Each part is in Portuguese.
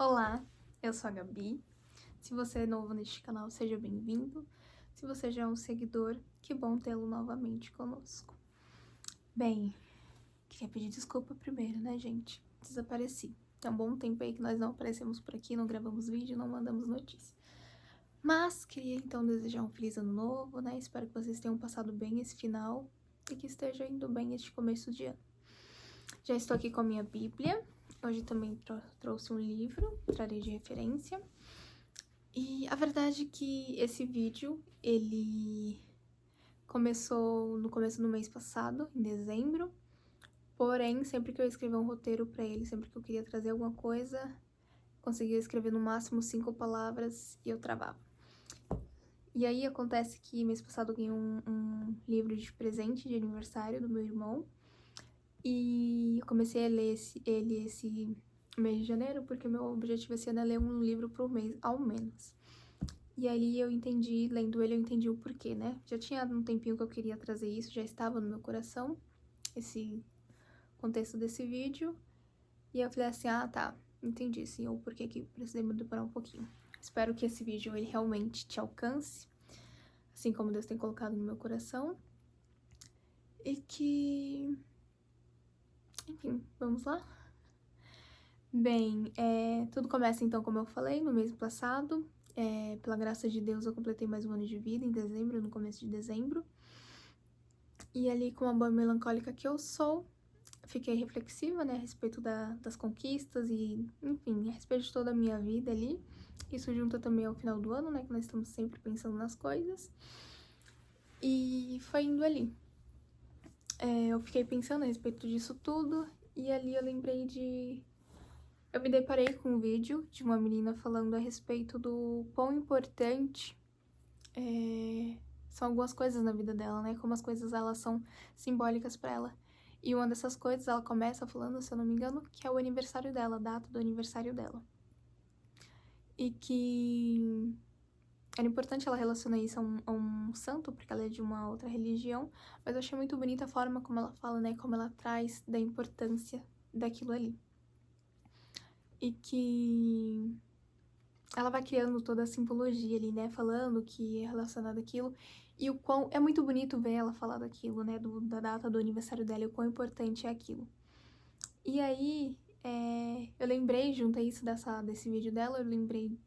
Olá, eu sou a Gabi. Se você é novo neste canal, seja bem-vindo. Se você já é um seguidor, que bom tê-lo novamente conosco. Bem, queria pedir desculpa primeiro, né, gente? Desapareci. Tem um bom tempo aí que nós não aparecemos por aqui, não gravamos vídeo, não mandamos notícia. Mas queria então desejar um feliz ano novo, né? Espero que vocês tenham passado bem esse final e que esteja indo bem este começo de ano. Já estou aqui com a minha Bíblia. Hoje também trouxe um livro, trarei de referência. E a verdade é que esse vídeo, ele começou no começo do mês passado, em dezembro. Porém, sempre que eu escrevia um roteiro pra ele, sempre que eu queria trazer alguma coisa, conseguia escrever no máximo 5 palavras e eu travava. E aí acontece que mês passado eu ganhei um livro de presente de aniversário do meu irmão. E eu comecei a ler ele esse mês de janeiro, porque meu objetivo esse ano é ler um livro por mês, ao menos. E aí eu entendi, lendo ele, eu entendi o porquê, né? Já tinha um tempinho que eu queria trazer isso, já estava no meu coração, esse contexto desse vídeo. E eu falei assim, ah, tá, entendi, sim, o porquê que precisei me deparar um pouquinho. Espero que esse vídeo, ele realmente te alcance, assim como Deus tem colocado no meu coração. E que... Enfim, vamos lá? Bem, tudo começa então, como eu falei, no mês passado. Pela graça de Deus, eu completei mais um ano de vida em dezembro, no começo de dezembro. E ali, com uma boa melancólica que eu sou, fiquei reflexiva, né, a respeito das conquistas e, enfim, a respeito de toda a minha vida ali. Isso junta também ao final do ano, né, que nós estamos sempre pensando nas coisas. E foi indo ali. Eu fiquei pensando a respeito disso tudo e ali eu lembrei de... Eu me deparei com um vídeo de uma menina falando a respeito do quão importante são algumas coisas na vida dela, né? Como as coisas elas são simbólicas pra ela. E uma dessas coisas, ela começa falando, se eu não me engano, que é o aniversário dela, a data do aniversário dela. E que era importante ela relacionar isso a um santo, porque ela é de uma outra religião, mas eu achei muito bonita a forma como ela fala, né? Como ela traz da importância daquilo ali. E que ela vai criando toda a simbologia ali, né, falando que é relacionado àquilo, e o quão é muito bonito ver ela falar daquilo, né, da data do aniversário dela e o quão importante é aquilo. E aí, eu lembrei, junto a isso desse vídeo dela, eu lembrei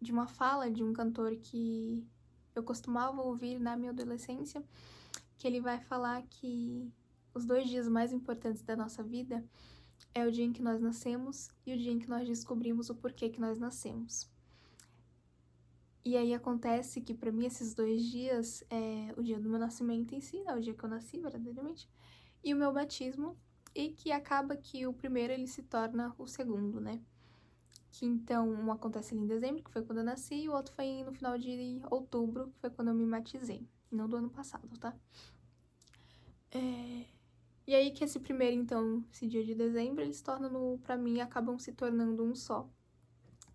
de uma fala de um cantor que eu costumava ouvir na minha adolescência, que ele vai falar que os 2 dias mais importantes da nossa vida é o dia em que nós nascemos e o dia em que nós descobrimos o porquê que nós nascemos. E aí acontece que pra mim esses 2 dias é o dia do meu nascimento em si, né, o dia que eu nasci verdadeiramente, e o meu batismo, e que acaba que o primeiro ele se torna o segundo, né. Que então um acontece ali em dezembro, que foi quando eu nasci, e o outro foi no final de outubro, que foi quando eu me batizei, não do ano passado, tá. E aí que esse primeiro então, esse dia de dezembro, eles tornam, pra mim, acabam se tornando um só.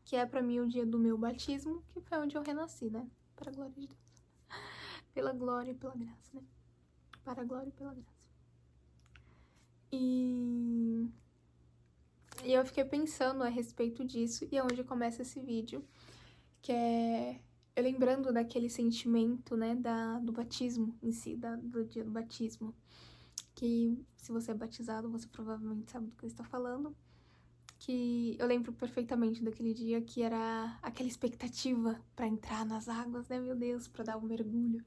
Que é pra mim o dia do meu batismo, que foi onde eu renasci, né? Para a glória de Deus. Pela glória e pela graça, né? Para a glória e pela graça. E eu fiquei pensando a respeito disso, e é onde começa esse vídeo, que é eu lembrando daquele sentimento, né, do batismo em si, do dia do batismo. Que se você é batizado, você provavelmente sabe do que eu estou falando. Que eu lembro perfeitamente daquele dia que era aquela expectativa pra entrar nas águas, né, meu Deus, pra dar um mergulho.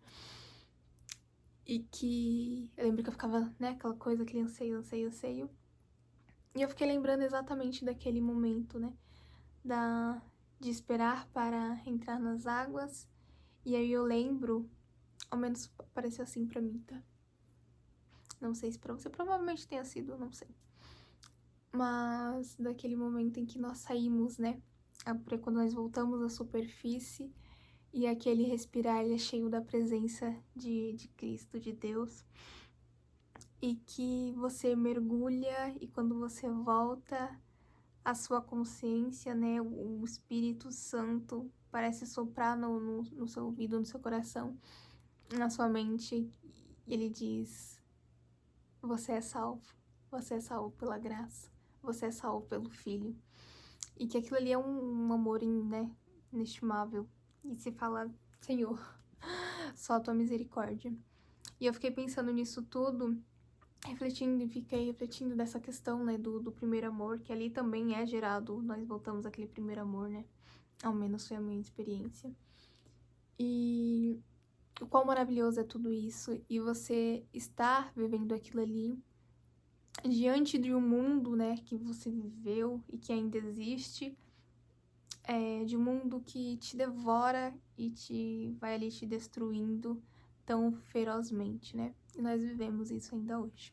E que eu lembro que eu ficava, né, aquela coisa, aquele anseio, anseio, anseio. E eu fiquei lembrando exatamente daquele momento, né, de esperar para entrar nas águas. E aí eu lembro, ao menos pareceu assim pra mim, tá? Não sei se pra você, provavelmente tenha sido, não sei. Mas daquele momento em que nós saímos, né, quando nós voltamos à superfície e aquele respirar é cheio da presença de Cristo, de Deus. E que você mergulha e quando você volta, a sua consciência, né, o Espírito Santo parece soprar no seu ouvido, no seu coração, na sua mente, e ele diz: você é salvo pela graça, você é salvo pelo Filho. e que aquilo ali é um amor, né, inestimável. E se fala, Senhor, só a tua misericórdia. E eu fiquei pensando nisso tudo, refletindo e fiquei refletindo dessa questão, né, do primeiro amor, que ali também é gerado, nós voltamos àquele primeiro amor, né? Ao menos foi a minha experiência. E o quão maravilhoso é tudo isso, e você estar vivendo aquilo ali diante de um mundo, né, que você viveu e que ainda existe, de um mundo que te devora e vai ali te destruindo tão ferozmente, né? E nós vivemos isso ainda hoje.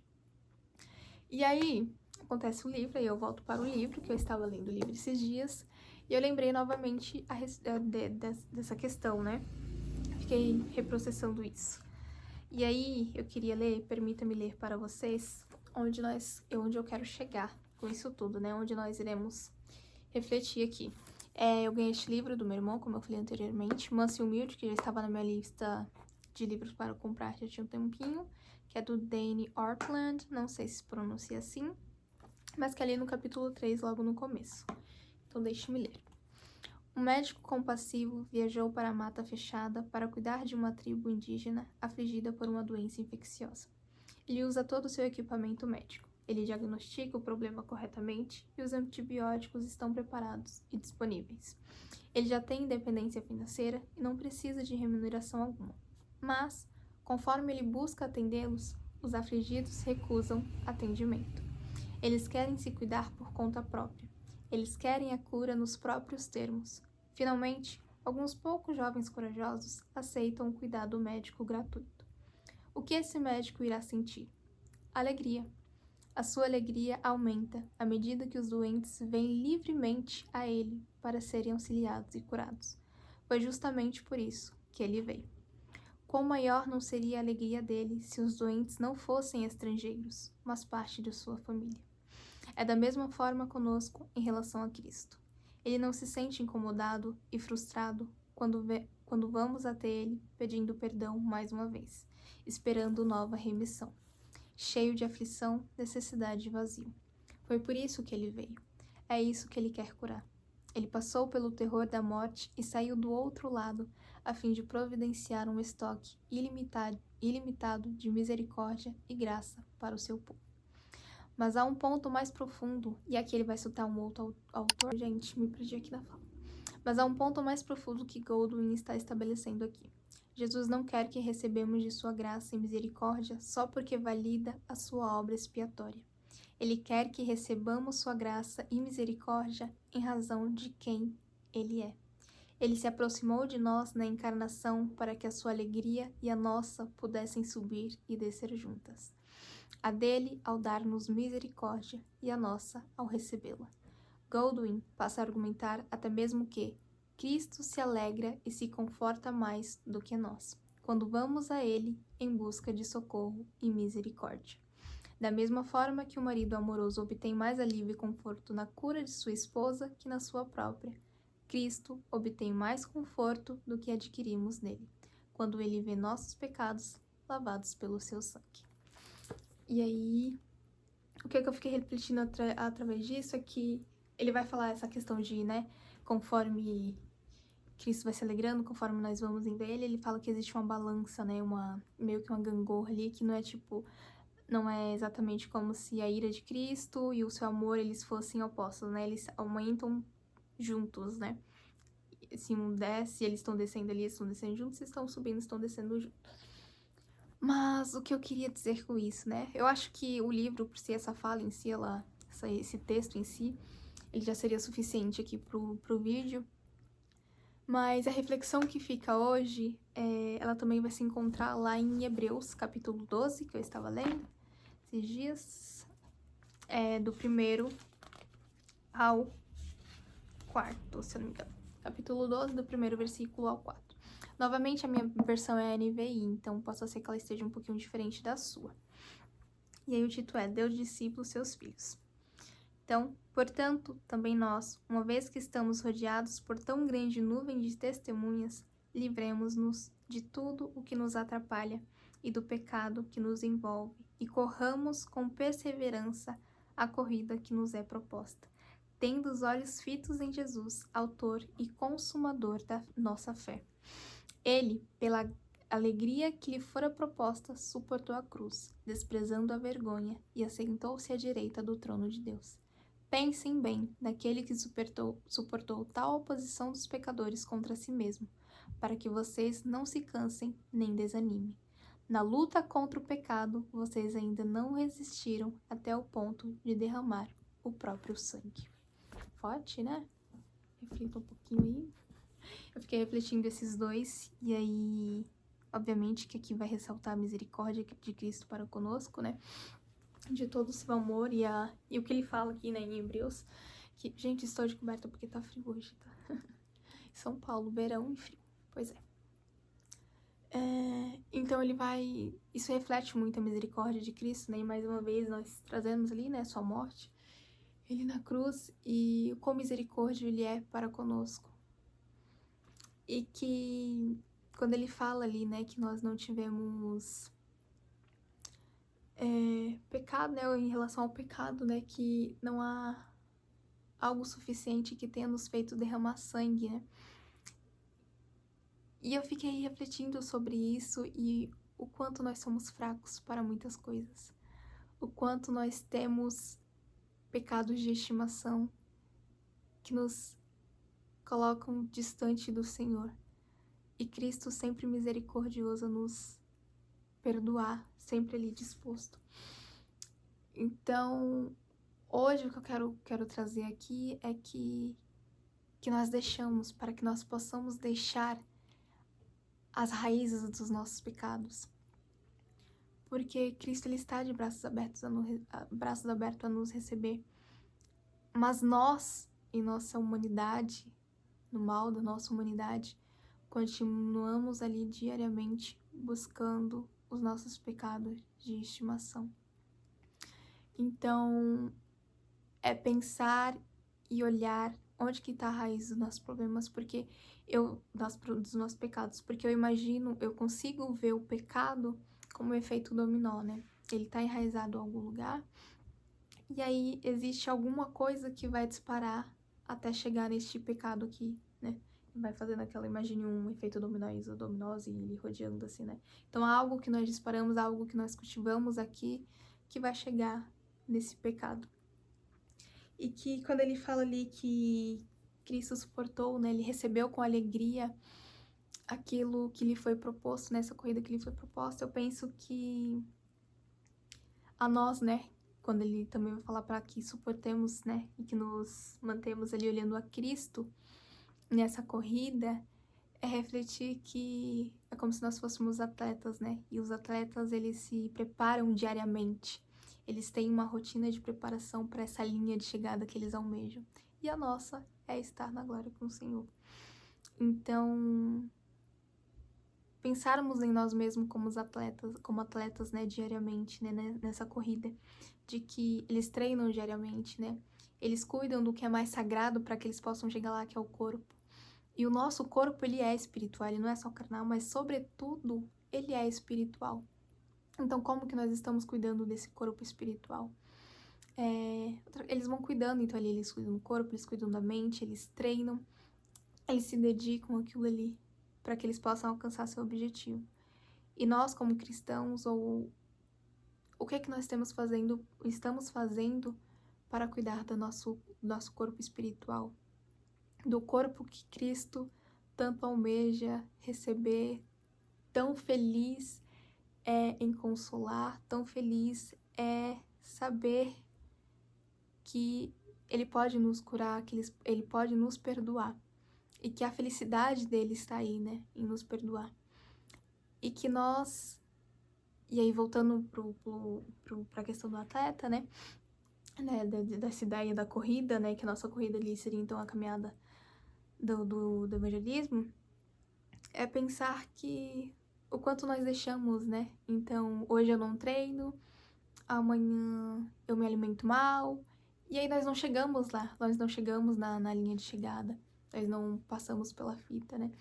E aí, acontece o livro, aí eu volto para o livro, que eu estava lendo o livro esses dias, e eu lembrei novamente dessa questão, né? Fiquei reprocessando isso. E aí, eu queria ler, permita-me ler para vocês, onde eu quero chegar com isso tudo, né? Onde nós iremos refletir aqui. Eu ganhei este livro do meu irmão, como eu falei anteriormente, Manso e Humilde, que já estava na minha lista de livros para comprar já tinha um tempinho, que é do Dane Ortland, não sei se pronuncia assim, mas que é ali no capítulo 3, logo no começo. Então deixe-me ler. Um médico compassivo viajou para a mata fechada para cuidar de uma tribo indígena afligida por uma doença infecciosa. Ele usa todo o seu equipamento médico. Ele diagnostica o problema corretamente e os antibióticos estão preparados e disponíveis. Ele já tem independência financeira e não precisa de remuneração alguma. Mas, conforme ele busca atendê-los, os afligidos recusam atendimento. Eles querem se cuidar por conta própria. Eles querem a cura nos próprios termos. Finalmente, alguns poucos jovens corajosos aceitam o cuidado médico gratuito. O que esse médico irá sentir? Alegria. A sua alegria aumenta à medida que os doentes vêm livremente a ele para serem auxiliados e curados. Foi justamente por isso que ele veio. Quão maior não seria a alegria dele se os doentes não fossem estrangeiros, mas parte de sua família. É da mesma forma conosco em relação a Cristo. Ele não se sente incomodado e frustrado quando vamos até ele pedindo perdão mais uma vez, esperando nova remissão. Cheio de aflição, necessidade e vazio. Foi por isso que ele veio. É isso que ele quer curar. Ele passou pelo terror da morte e saiu do outro lado, a fim de providenciar um estoque ilimitado de misericórdia e graça para o seu povo. Mas há um ponto mais profundo, e aqui ele vai citar um outro autor. Gente, me perdi aqui na fala. Mas há um ponto mais profundo que Goldwyn está estabelecendo aqui. Jesus não quer que recebamos de sua graça e misericórdia só porque valida a sua obra expiatória. Ele quer que recebamos sua graça e misericórdia em razão de quem ele é. Ele se aproximou de nós na encarnação para que a sua alegria e a nossa pudessem subir e descer juntas. A dele ao dar-nos misericórdia e a nossa ao recebê-la. Goldwyn passa a argumentar até mesmo que Cristo se alegra e se conforta mais do que nós, quando vamos a Ele em busca de socorro e misericórdia. Da mesma forma que o marido amoroso obtém mais alívio e conforto na cura de sua esposa que na sua própria, Cristo obtém mais conforto do que adquirimos nele, quando Ele vê nossos pecados lavados pelo seu sangue. E aí, o que eu fiquei refletindo através disso é que ele vai falar essa questão de, né, conforme Cristo vai se alegrando, conforme nós vamos indo a ele fala que existe uma balança, né, meio que uma gangorra ali, que não é exatamente como se a ira de Cristo e o seu amor, eles fossem opostos, né, eles aumentam juntos, né, se um desce, eles estão descendo ali, eles estão descendo juntos, se estão subindo, estão descendo juntos. Mas o que eu queria dizer com isso, né, eu acho que o livro, por si, essa fala em si, esse texto em si, ele já seria suficiente aqui pro vídeo. Mas a reflexão que fica hoje, ela também vai se encontrar lá em Hebreus, capítulo 12, que eu estava lendo esses dias, do 1º ao 4º, se eu não me engano. Capítulo 12, do 1º versículo ao 4. Novamente, a minha versão é a NVI, então possa ser que ela esteja um pouquinho diferente da sua. E aí o título é Deus discípulo seus filhos. Então, portanto, também nós, uma vez que estamos rodeados por tão grande nuvem de testemunhas, livremos-nos de tudo o que nos atrapalha e do pecado que nos envolve, e corramos com perseverança a corrida que nos é proposta, tendo os olhos fitos em Jesus, autor e consumador da nossa fé. Ele, pela alegria que lhe fora proposta, suportou a cruz, desprezando a vergonha, e assentou-se à direita do trono de Deus. Pensem bem naquele que suportou tal oposição dos pecadores contra si mesmo, para que vocês não se cansem nem desanimem. Na luta contra o pecado, vocês ainda não resistiram até o ponto de derramar o próprio sangue. Forte, né? Reflita um pouquinho aí. Eu fiquei refletindo esses dois, e aí, obviamente, que aqui vai ressaltar a misericórdia de Cristo para conosco, né? De todo o seu amor e o que ele fala aqui, né, em Hebreus, que, gente, estou de coberta porque tá frio hoje, tá? São Paulo, verão e frio, pois é. Então ele vai, isso reflete muito a misericórdia de Cristo, né, e mais uma vez nós trazemos ali, né, sua morte, ele na cruz, e com misericórdia ele é para conosco. E que, quando ele fala ali, né, que nós não tivemos pecado, né, em relação ao pecado, né, que não há algo suficiente que tenha nos feito derramar sangue, né. E eu fiquei refletindo sobre isso e o quanto nós somos fracos para muitas coisas. O quanto nós temos pecados de estimação que nos colocam distante do Senhor. E Cristo sempre misericordioso a nos perdoar, sempre ali disposto. Então, hoje o que eu quero trazer aqui é que nós deixamos, para que nós possamos deixar as raízes dos nossos pecados. Porque Cristo ele está de braços abertos a nos receber. Mas nós, em nossa humanidade, no mal da nossa humanidade, continuamos ali diariamente buscando os nossos pecados de estimação. Então, é pensar e olhar onde que está a raiz dos nossos problemas, dos nossos pecados, porque eu consigo ver o pecado como um efeito dominó, né? Ele está enraizado em algum lugar, e aí existe alguma coisa que vai disparar até chegar neste pecado aqui, né? Vai fazendo imagine um efeito dominós e ele rodeando assim, né? Então, algo que nós disparamos, algo que nós cultivamos aqui, que vai chegar nesse pecado. E que quando ele fala ali que Cristo suportou, né? Ele recebeu com alegria aquilo que lhe foi proposto, nessa corrida que lhe foi proposta, eu penso que a nós, né? Quando ele também vai falar para que suportemos, né? E que nos mantemos ali olhando a Cristo nessa corrida, é refletir que é como se nós fôssemos atletas, né? E os atletas, eles se preparam diariamente. Eles têm uma rotina de preparação para essa linha de chegada que eles almejam. E a nossa é estar na glória com o Senhor. Então, pensarmos em nós mesmos como atletas, né, diariamente, né, nessa corrida, de que eles treinam diariamente, né? Eles cuidam do que é mais sagrado para que eles possam chegar lá, que é o corpo. E o nosso corpo, ele é espiritual, ele não é só carnal, mas, sobretudo, ele é espiritual. Então, como que nós estamos cuidando desse corpo espiritual? Eles vão cuidando, então, ali, eles cuidam do corpo, eles cuidam da mente, eles treinam, eles se dedicam àquilo ali, para que eles possam alcançar seu objetivo. E nós, como cristãos, o que é que nós estamos fazendo para cuidar do nosso corpo espiritual? Do corpo que Cristo tanto almeja receber, tão feliz em consolar, tão feliz saber que Ele pode nos curar, que Ele pode nos perdoar. E que a felicidade dele está aí, né, em nos perdoar. E que nós, e aí voltando para a questão do atleta, né, dessa ideia da corrida, né, que a nossa corrida ali seria então a caminhada do evangelismo, é pensar que o quanto nós deixamos, né, então hoje eu não treino, amanhã eu me alimento mal, e aí nós não chegamos lá, nós não chegamos na linha de chegada, nós não passamos pela fita, né.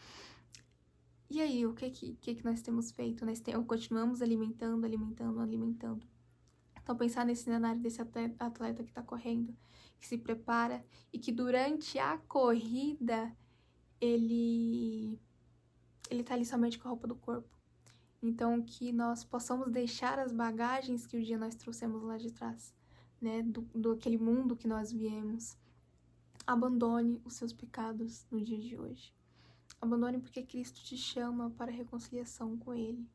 E aí, o que nós temos feito? Nós continuamos alimentando. Então, pensar nesse cenário desse atleta que tá correndo, que se prepara e que durante a corrida ele tá ali somente com a roupa do corpo. Então, que nós possamos deixar as bagagens que um dia nós trouxemos lá de trás, né? Do aquele mundo que nós viemos. Abandone os seus pecados no dia de hoje. Abandone porque Cristo te chama para a reconciliação com Ele.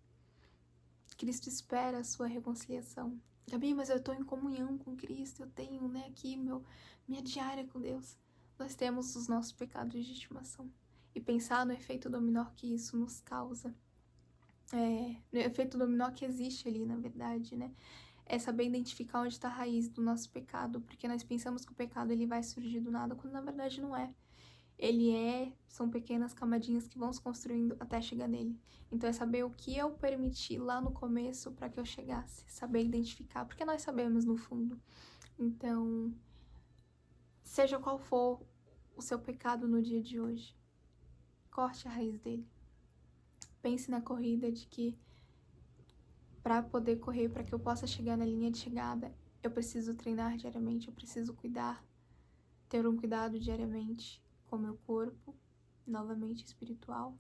Cristo espera a sua reconciliação. Gabi, mas eu estou em comunhão com Cristo, eu tenho, né, aqui minha diária com Deus. Nós temos os nossos pecados de estimação. E pensar no efeito dominó que isso nos causa. No efeito dominó que existe ali, na verdade, né? É saber identificar onde está a raiz do nosso pecado, porque nós pensamos que o pecado ele vai surgir do nada, quando na verdade não é. São pequenas camadinhas que vão se construindo até chegar nele. Então é saber o que eu permiti lá no começo para que eu chegasse, saber identificar, porque nós sabemos no fundo. Então, seja qual for o seu pecado no dia de hoje, corte a raiz dele. Pense na corrida de que para poder correr, para que eu possa chegar na linha de chegada, eu preciso treinar diariamente, eu preciso ter um cuidado diariamente com o meu corpo, novamente espiritual,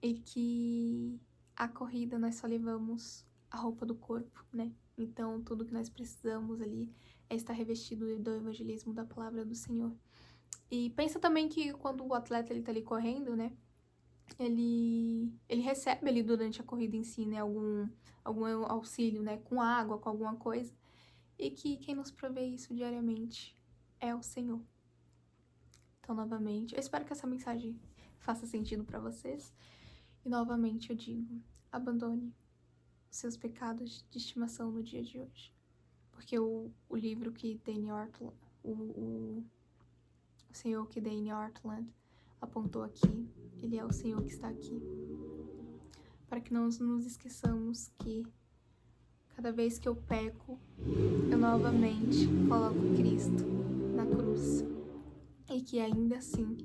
e que a corrida nós só levamos a roupa do corpo, né? Então, tudo que nós precisamos ali é estar revestido do evangelismo da palavra do Senhor. E pensa também que quando o atleta ele tá ali correndo, né? Ele recebe ali durante a corrida em si, né? Algum auxílio, né? Com água, com alguma coisa. E que quem nos provê isso diariamente é o Senhor. Então, novamente, eu espero que essa mensagem faça sentido para vocês. E, novamente, eu digo, abandone os seus pecados de estimação no dia de hoje. Porque o livro que Dane Ortland, o Senhor que Dane Ortland apontou aqui, ele é o Senhor que está aqui. Para que não nos esqueçamos que cada vez que eu peco, eu novamente coloco Cristo na cruz. E que ainda assim,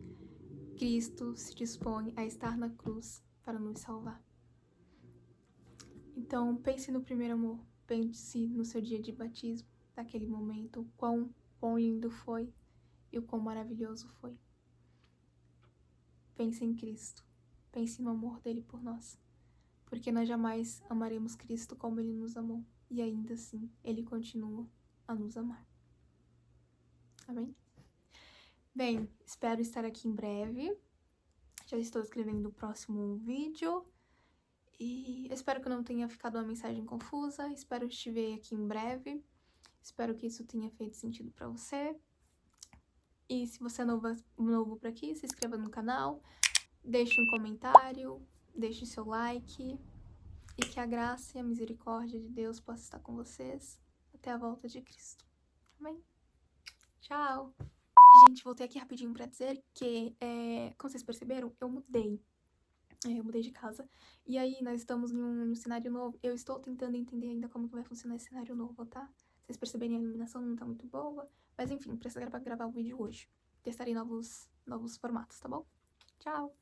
Cristo se dispõe a estar na cruz para nos salvar. Então, pense no primeiro amor. Pense no seu dia de batismo, naquele momento, o quão lindo foi e o quão maravilhoso foi. Pense em Cristo. Pense no amor dele por nós. Porque nós jamais amaremos Cristo como ele nos amou. E ainda assim, ele continua a nos amar. Amém? Bem, espero estar aqui em breve. Já estou escrevendo o próximo vídeo. E espero que não tenha ficado uma mensagem confusa. Espero te ver aqui em breve. Espero que isso tenha feito sentido para você. E se você é novo por aqui, se inscreva no canal. Deixe um comentário. Deixe seu like. E que a graça e a misericórdia de Deus possa estar com vocês até a volta de Cristo. Amém? Tchau! Gente, voltei aqui rapidinho pra dizer que, como vocês perceberam, eu mudei. Eu mudei de casa. E aí, nós estamos em um cenário novo. Eu estou tentando entender ainda como que vai funcionar esse cenário novo, tá? Vocês perceberem, a iluminação não tá muito boa. Mas enfim, precisa gravar o vídeo hoje. Testarei novos formatos, tá bom? Tchau!